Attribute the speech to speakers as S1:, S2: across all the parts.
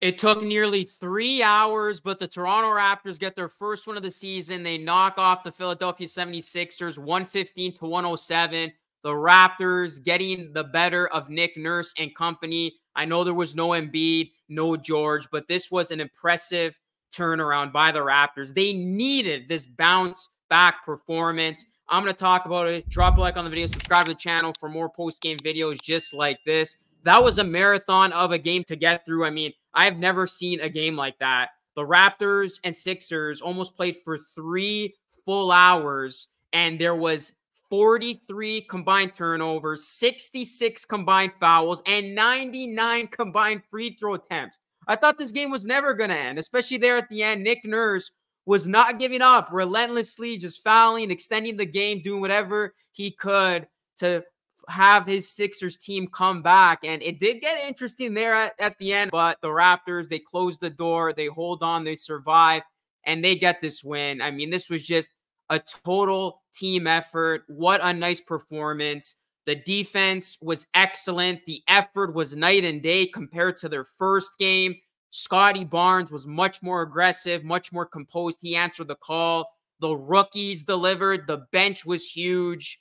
S1: It took nearly 3 hours, but the Toronto Raptors get their first win of the season. They knock off the Philadelphia 76ers 115-107. The Raptors getting the better of Nick Nurse and company. I know there was no Embiid, no George, but this was an impressive turnaround by the Raptors. They needed this bounce back performance. I'm going to talk about it. Drop a like on the video, subscribe to the channel for more post-game videos just like this. That was a marathon of a game to get through. I mean, I have never seen a game like that. The Raptors and Sixers almost played for 3 full hours, and there was 43 combined turnovers, 66 combined fouls, and 99 combined free throw attempts. I thought this game was never going to end, especially there at the end. Nick Nurse was not giving up, relentlessly just fouling, extending the game, doing whatever he could to have his Sixers team come back. And it did get interesting there at the end, but the Raptors, they close the door, they hold on, they survive, and they get this win. I mean, this was just a total team effort. What a nice performance. The defense was excellent. The effort was night and day compared to their first game. Scotty Barnes was much more aggressive, much more composed. He answered the call. The rookies delivered. The bench was huge.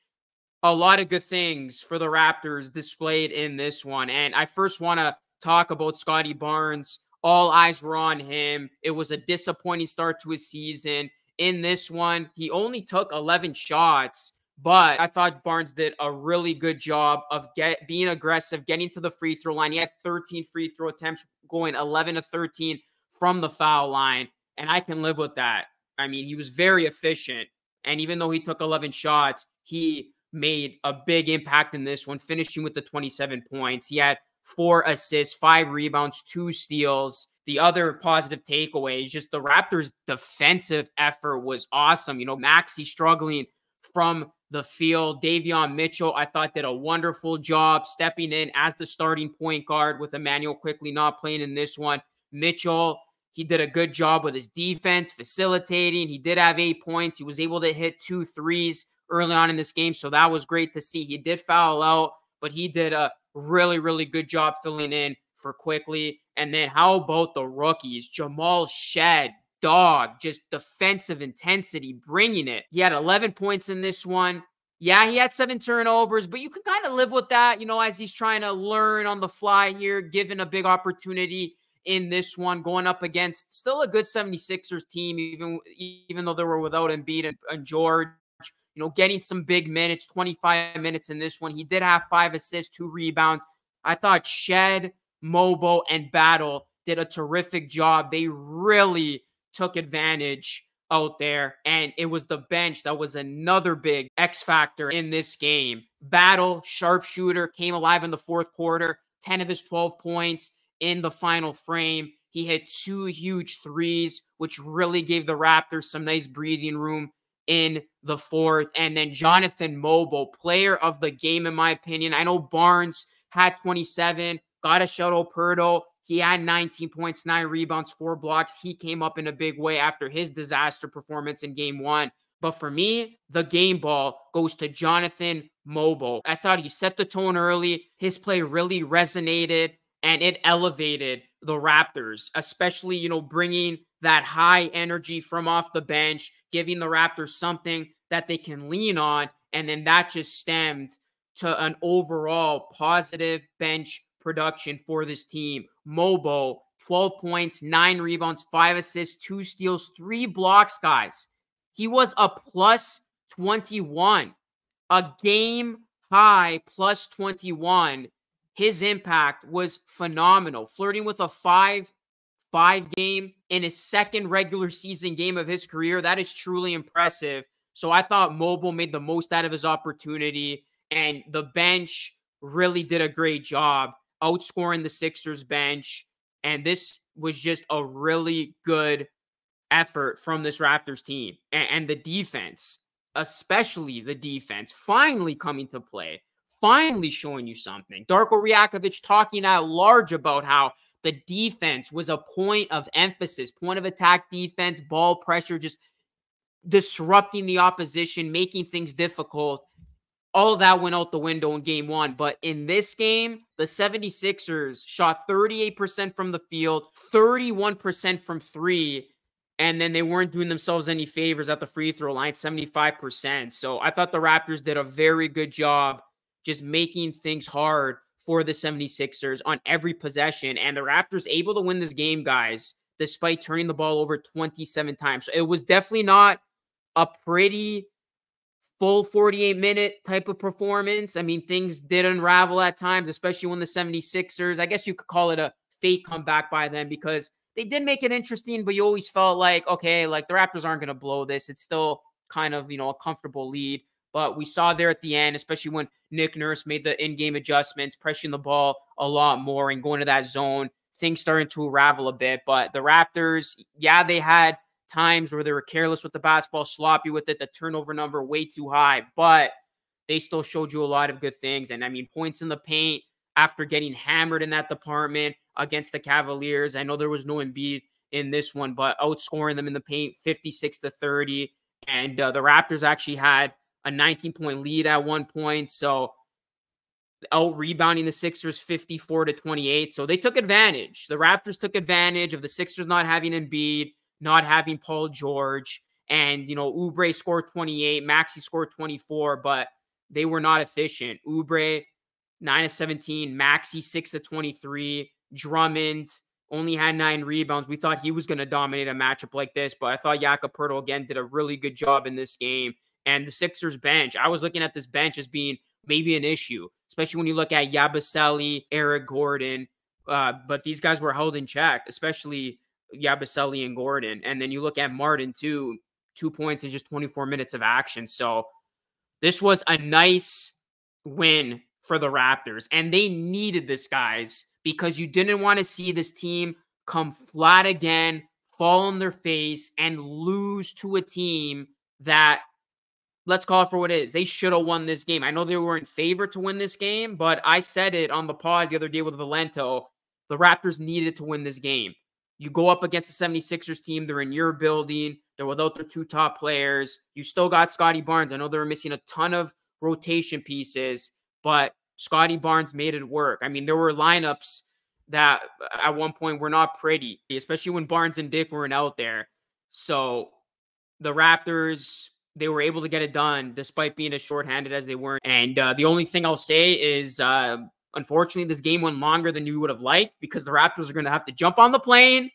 S1: A lot of good things for the Raptors displayed in this one. And I first want to talk about Scotty Barnes. All eyes were on him. It was a disappointing start to his season. In this one, he only took 11 shots, but I thought Barnes did a really good job of being aggressive, getting to the free throw line. He had 13 free throw attempts, going 11 to 13 from the foul line, and I can live with that. I mean, he was very efficient, and even though he took 11 shots, he made a big impact in this one, finishing with the 27 points. He had 4 assists, 5 rebounds, 2 steals. The other positive takeaway is just the Raptors' defensive effort was awesome. You know, Maxey struggling from the field. Davion Mitchell, I thought, did a wonderful job stepping in as the starting point guard with Emmanuel quickly not playing in this one. Mitchell, he did a good job with his defense, facilitating. He did have 8 points. He was able to hit 2 threes early on in this game, so that was great to see. He did foul out, but he did a really, really good job filling in for quickly. And then how about the rookies? Jamal Shead, dog, just defensive intensity, bringing it. He had 11 points in this one. Yeah, he had 7 turnovers, but you can kind of live with that, you know, as he's trying to learn on the fly here, given a big opportunity in this one, going up against still a good 76ers team, even though they were without Embiid and George. You know, getting some big minutes, 25 minutes in this one. He did have 5 assists, 2 rebounds. I thought Shed, Mogbo, and Battle did a terrific job. They really took advantage out there, and it was the bench that was another big X factor in this game. Battle, sharpshooter, came alive in the fourth quarter, 10 of his 12 points in the final frame. He hit 2 huge threes, which really gave the Raptors some nice breathing room in the fourth. And then Jonathan Mogbo, player of the game, in my opinion. I know Barnes had 27. Gotta shout out Perdo. He had 19 points, 9 rebounds, 4 blocks. He came up in a big way after his disaster performance in game 1. But for me, the game ball goes to Jonathan Mogbo. I thought he set the tone early. His play really resonated, and it elevated the Raptors, especially, you know, bringing that high energy from off the bench, giving the Raptors something that they can lean on. And then that just stemmed to an overall positive bench production for this team. Mogbo, 12 points, 9 rebounds, 5 assists, 2 steals, 3 blocks, guys. He was a plus 21, a game high plus 21. His impact was phenomenal, flirting with a 5 game in his second regular season game of his career. That is truly impressive. So I thought Mogbo made the most out of his opportunity, and the bench really did a great job outscoring the Sixers bench. And this was just a really good effort from this Raptors team. And the defense, especially the defense, finally coming to play, finally showing you something. Darko Rajakovic talking at large about how the defense was a point of emphasis, point of attack defense, ball pressure, just disrupting the opposition, making things difficult. All that went out the window in game 1. But in this game, The 76ers shot 38% from the field, 31% from three, and then they weren't doing themselves any favors at the free throw line, 75%. So I thought the Raptors did a very good job just making things hard for the 76ers on every possession. And the Raptors able to win this game, guys, despite turning the ball over 27 times. So it was definitely not a pretty full 48-minute type of performance. I mean, things did unravel at times, especially when the 76ers, I guess you could call it a fake comeback by them, because they did make it interesting, but you always felt like, okay, like the Raptors aren't going to blow this. It's still kind of, a comfortable lead. But we saw there at the end, especially when Nick Nurse made the in-game adjustments, pressing the ball a lot more and going to that zone, things starting to unravel a bit. But the Raptors, yeah, they had times where they were careless with the basketball, sloppy with it, the turnover number way too high, but they still showed you a lot of good things. And I mean, points in the paint after getting hammered in that department against the Cavaliers. I know there was no Embiid in this one, but outscoring them in the paint 56-30. And the Raptors actually had a 19-point lead at one point. So out rebounding the Sixers 54-28. So they took advantage. The Raptors took advantage of the Sixers not having Embiid, not having Paul George, and, Oubre scored 28, Maxey scored 24, but they were not efficient. Oubre, 9-17, Maxey, 6-23, Drummond only had 9 rebounds. We thought he was going to dominate a matchup like this, but I thought Jakob Poeltl, again, did a really good job in this game. And the Sixers bench, I was looking at this bench as being maybe an issue, especially when you look at Yabusele, Eric Gordon, but these guys were held in check, especially Yabusele and Gordon. And then you look at Martin too, 2 points in just 24 minutes of action. So this was a nice win for the Raptors. And they needed this, guys, because you didn't want to see this team come flat again, fall on their face, and lose to a team that, let's call it for what it is, they should have won this game. I know they were in favor to win this game, but I said it on the pod the other day with Valento, the Raptors needed to win this game. You go up against the 76ers team. They're in your building. They're without their 2 top players. You still got Scotty Barnes. I know they were missing a ton of rotation pieces, but Scotty Barnes made it work. I mean, there were lineups that at one point were not pretty, especially when Barnes and Dick weren't out there. So the Raptors, they were able to get it done despite being as shorthanded as they were. And the only thing I'll say is, unfortunately, this game went longer than you would have liked, because the Raptors are going to have to jump on the plane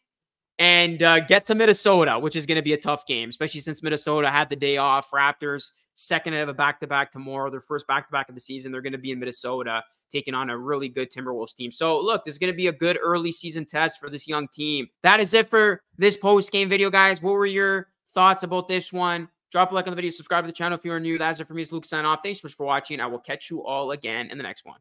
S1: and get to Minnesota, which is going to be a tough game, especially since Minnesota had the day off. Raptors, second out of a back-to-back tomorrow, their first back-to-back of the season. They're going to be in Minnesota taking on a really good Timberwolves team. So, look, this is going to be a good early season test for this young team. That is it for this post-game video, guys. What were your thoughts about this one? Drop a like on the video, subscribe to the channel if you are new. That's it for me. It's Luke signing off. Thanks so much for watching. I will catch you all again in the next one.